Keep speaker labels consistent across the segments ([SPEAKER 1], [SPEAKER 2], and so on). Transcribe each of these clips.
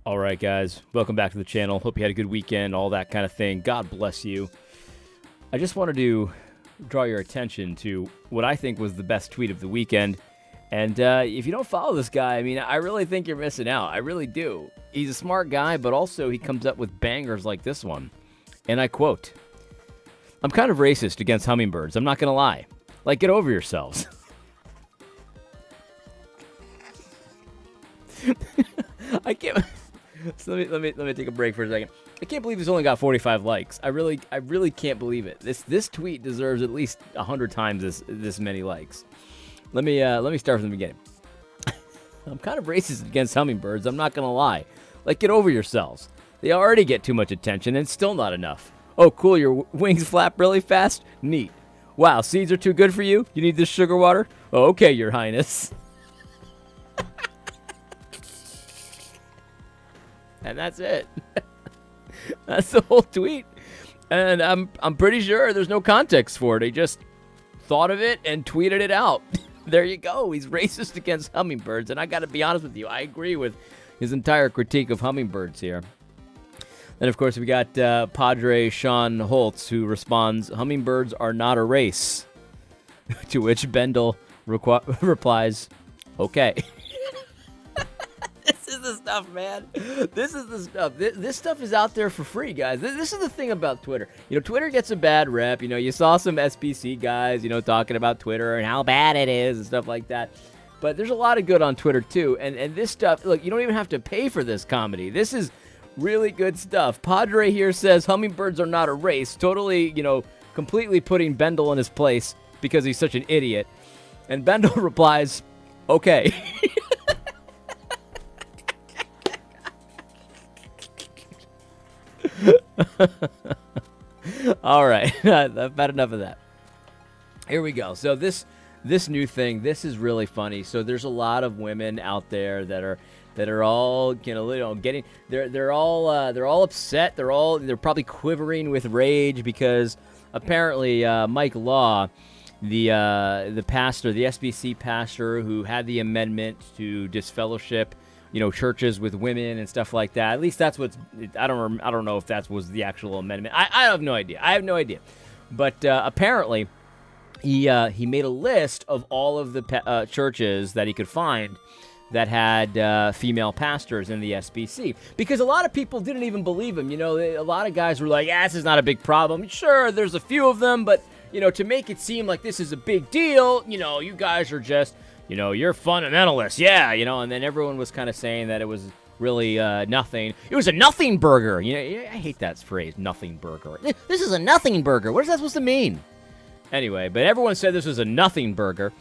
[SPEAKER 1] All right, guys, welcome back to the channel. Hope you had a good weekend, all that kind of thing. God bless you. I just wanted to draw your attention to what I think was the best tweet of the weekend. And if you don't follow this guy, I mean, I really think you're missing out. I really do. He's a smart guy, but also he comes up with bangers like this one. And I quote, "I'm kind of racist against hummingbirds. I'm not going to lie. Like, get over yourselves." I can't... So let me take a break for a second. I can't believe this only got 45 likes. I really can't believe it. This tweet deserves at least 100 times this many likes. Let me start from the beginning. I'm kind of racist against hummingbirds. I'm not gonna lie. Like, get over yourselves. They already get too much attention and still not enough. Oh, cool. Your wings flap really fast. Neat. Wow, seeds are too good for you. You need this sugar water. Oh, okay, Your Highness. And that's it. That's the whole tweet. And I'm pretty sure there's no context for it. He just thought of it and tweeted it out. There you go. He's racist against hummingbirds. And I got to be honest with you, I agree with his entire critique of hummingbirds here. Then, of course, we got Padre Sean Holtz, who responds, "Hummingbirds are not a race." To which Bendel replies, "Okay." This is the stuff, man. This is the stuff. This stuff is out there for free, guys. This is the thing about Twitter. You know, Twitter gets a bad rep. You know, you saw some SBC guys, you know, talking about Twitter and how bad it is and stuff like that. But there's a lot of good on Twitter, too. And this stuff, look, you don't even have to pay for this comedy. This is really good stuff. Padre here says hummingbirds are not a race. Totally, you know, completely putting Bendel in his place because he's such an idiot. And Bendel replies, "Okay." All right, I've had enough of that. Here we go. So this new thing, this is really funny. So there's a lot of women out there that are all getting they're all upset. They're probably quivering with rage because apparently Mike Law, the pastor, the SBC pastor who had the amendment to disfellowship, you know, churches with women and stuff like that. At least that's what's. I don't know if that was the actual amendment. I have no idea. But apparently, he made a list of all of the churches that he could find that had female pastors in the SBC, because a lot of people didn't even believe him. You know, a lot of guys were like, "Yeah, this is not a big problem. Sure, there's a few of them, but you know, to make it seem like this is a big deal, you know, you guys are just." You know, you're fundamentalists, yeah, you know, and then everyone was kind of saying that it was really nothing. It was a nothing burger. You know, I hate that phrase, nothing burger. This is a nothing burger. What is that supposed to mean? Anyway, but everyone said this was a nothing burger.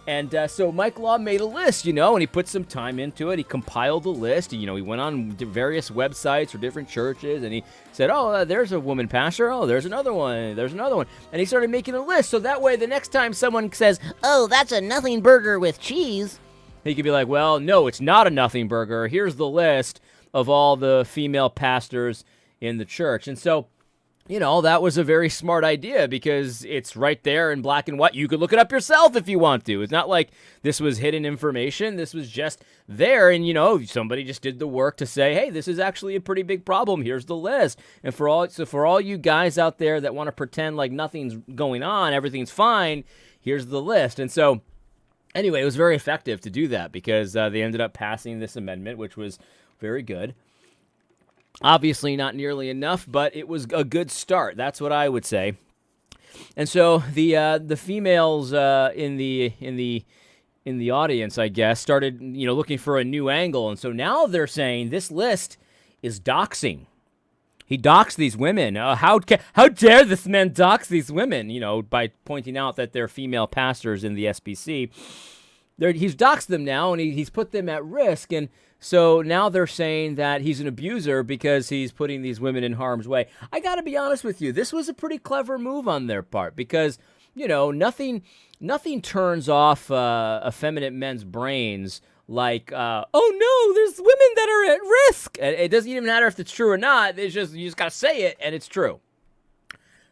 [SPEAKER 1] And so Mike Law made a list, you know, and he put some time into it. He compiled a list. You know, he went on various websites or different churches, and he said, "Oh, there's a woman pastor. Oh, there's another one. There's another one." And he started making a list. So that way, the next time someone says, "Oh, that's a nothing burger with cheese," he could be like, "Well, no, it's not a nothing burger. Here's the list of all the female pastors in the church." And so, you know, that was a very smart idea because it's right there in black and white. You could look it up yourself if you want to. It's not like this was hidden information. This was just there. And, you know, somebody just did the work to say, hey, this is actually a pretty big problem. Here's the list. And for all you guys out there that want to pretend like nothing's going on, everything's fine, here's the list. And so, anyway, it was very effective to do that because they ended up passing this amendment, which was very good. Obviously not nearly enough, but it was a good start. That's what I would say. And so the females in the audience, I guess, started looking for a new angle, and so now they're saying this list is doxing. He doxed these women. How dare this man dox these women? By pointing out that they're female pastors in the SBC. He's doxed them now, and he's put them at risk, and so now they're saying that he's an abuser because he's putting these women in harm's way. I got to be honest with you. This was a pretty clever move on their part because, nothing turns off effeminate men's brains like, oh no, there's women that are at risk. And it doesn't even matter if it's true or not. You just got to say it, and it's true.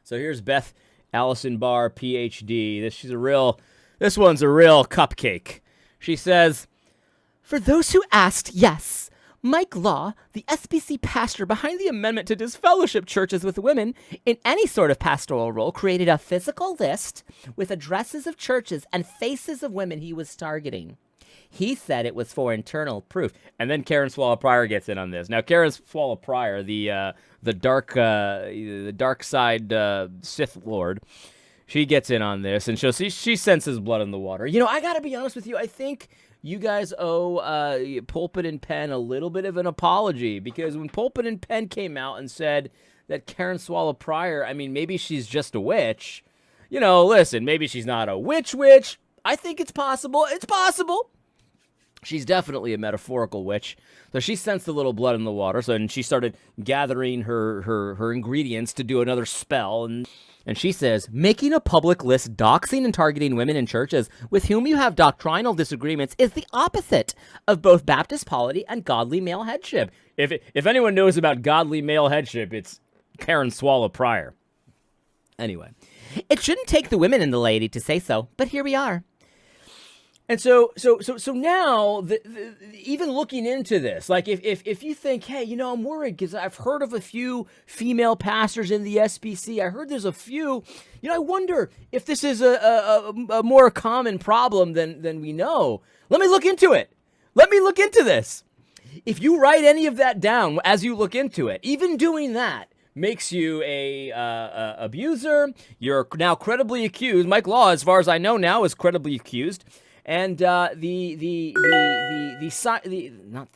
[SPEAKER 1] So here's Beth Allison Barr, PhD. This one's a real cupcake. She says, "For those who asked, yes,
[SPEAKER 2] Mike Law, the SBC pastor behind the amendment to disfellowship churches with women in any sort of pastoral role, created a physical list with addresses of churches and faces of women he was targeting. He said it was for internal proof.
[SPEAKER 1] And then Karen Swallow Pryor gets in on this. Now, Karen Swallow Pryor, the dark side Sith Lord, she gets in on this, and she senses blood in the water. You know, I got to be honest with you. I think you guys owe Pulpit and Pen a little bit of an apology, because when Pulpit and Pen came out and said that Karen Swallow Pryor, I mean, maybe she's just a witch. You know, listen, maybe she's not a witch. I think it's possible. It's possible. She's definitely a metaphorical witch. So she sensed a little blood in the water, and she started gathering her ingredients to do another spell. And she says, making a public list doxing and targeting women in churches with whom you have doctrinal disagreements is the opposite of both Baptist polity and godly male headship. If anyone knows about godly male headship, it's Karen Swallow Pryor.
[SPEAKER 2] Anyway, it shouldn't take the women and the laity to say so, but here we are.
[SPEAKER 1] And so now, even looking into this, like if you think, hey, you know, I'm worried because I've heard of a few female pastors in the SBC. I heard there's a few. You know, I wonder if this is a more common problem than we know. Let me look into it. Let me look into this. If you write any of that down as you look into it, even doing that makes you a abuser. You're now credibly accused. Mike Law, as far as I know now, is credibly accused. And they're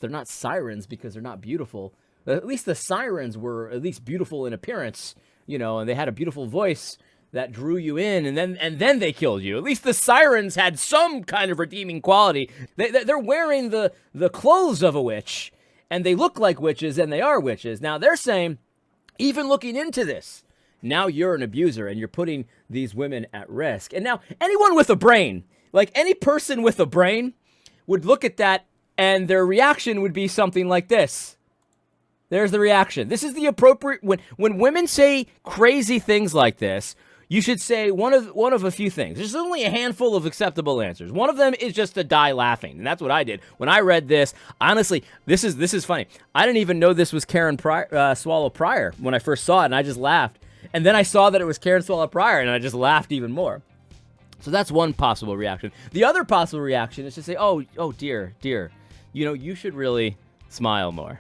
[SPEAKER 1] not sirens because they're not beautiful. At least the sirens were at least beautiful in appearance, you know, and they had a beautiful voice that drew you in, and then they killed you. At least the sirens had some kind of redeeming quality. They're wearing the clothes of a witch, and they look like witches, and they are witches. Now they're saying, even looking into this, now you're an abuser, and you're putting these women at risk. And now anyone with a brain, like any person with a brain, would look at that and their reaction would be something like this. There's the reaction. This is the appropriate, when women say crazy things like this, you should say one of a few things. There's only a handful of acceptable answers. One of them is just to die laughing, and that's what I did. When I read this, honestly, this is funny. I didn't even know this was Karen Swallow Pryor when I first saw it, and I just laughed. And then I saw that it was Karen Swallow Pryor, and I just laughed even more. So that's one possible reaction. The other possible reaction is to say, "Oh, dear, you know, you should really smile more.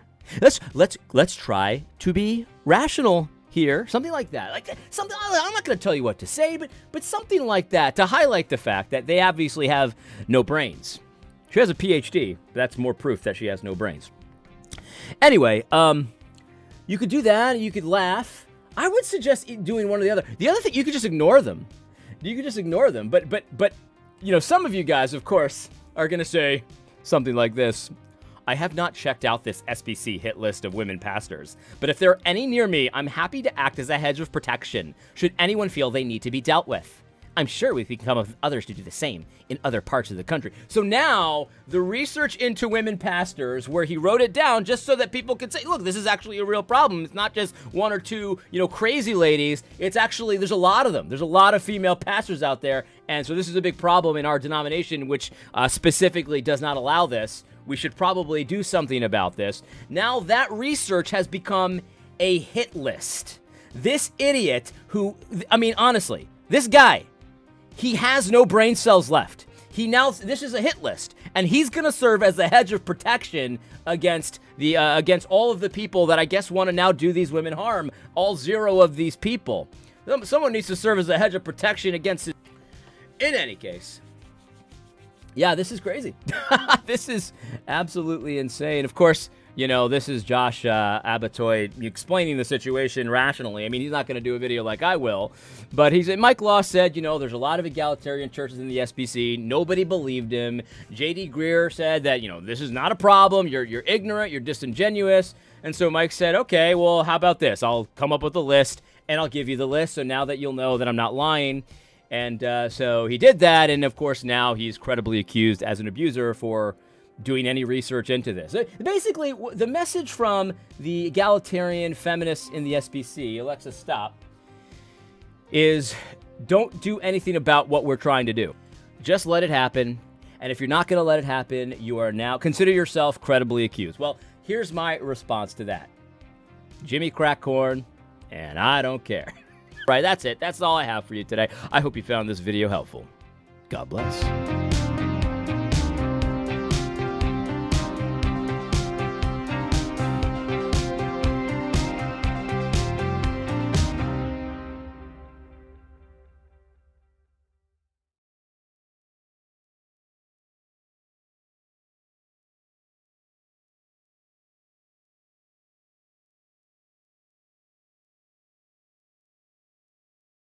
[SPEAKER 1] Let's try to be rational here." Something like that. Like something. I'm not going to tell you what to say, but something like that to highlight the fact that they obviously have no brains. She has a PhD. That's more proof that she has no brains. Anyway, you could do that. You could laugh. I would suggest doing one or the other. The other thing, you could just ignore them. You can just ignore them. But you know, some of you guys, of course, are going to say something like this. I have not checked out this SBC hit list of women pastors, but if there are any near me, I'm happy to act as a hedge of protection should anyone feel they need to be dealt with. I'm sure we can come up with others to do the same in other parts of the country. So now, the research into women pastors, where he wrote it down just so that people could say, look, this is actually a real problem. It's not just one or two, you know, crazy ladies. It's actually, there's a lot of them. There's a lot of female pastors out there. And so this is a big problem in our denomination, which specifically does not allow this. We should probably do something about this. Now that research has become a hit list. This idiot who, I mean, honestly, this guy, he has no brain cells left. This is a hit list, and he's going to serve as a hedge of protection against all of the people that I guess want to now do these women harm. All 0 of these people. Someone needs to serve as a hedge of protection against it. In any case, yeah, this is crazy. This is absolutely insane. Of course, you know, this is Josh Abatoy explaining the situation rationally. I mean, he's not going to do a video like I will, but Mike Law said, you know, there's a lot of egalitarian churches in the SBC. Nobody believed him. J.D. Greer said that, you know, this is not a problem. You're ignorant. You're disingenuous. And so Mike said, okay, well, how about this? I'll come up with a list, and I'll give you the list, so now that you'll know that I'm not lying. And so he did that, and of course now he's credibly accused as an abuser for doing any research into this. Basically, the message from the egalitarian feminists in the SBC, Alexa, stop, is don't do anything about what we're trying to do. Just let it happen. And if you're not going to let it happen, you are now, consider yourself credibly accused. Well, Here's my response to that. Jimmy crack corn, and I don't care. Right, that's it. That's all I have for you today. I hope you found this video helpful. God bless.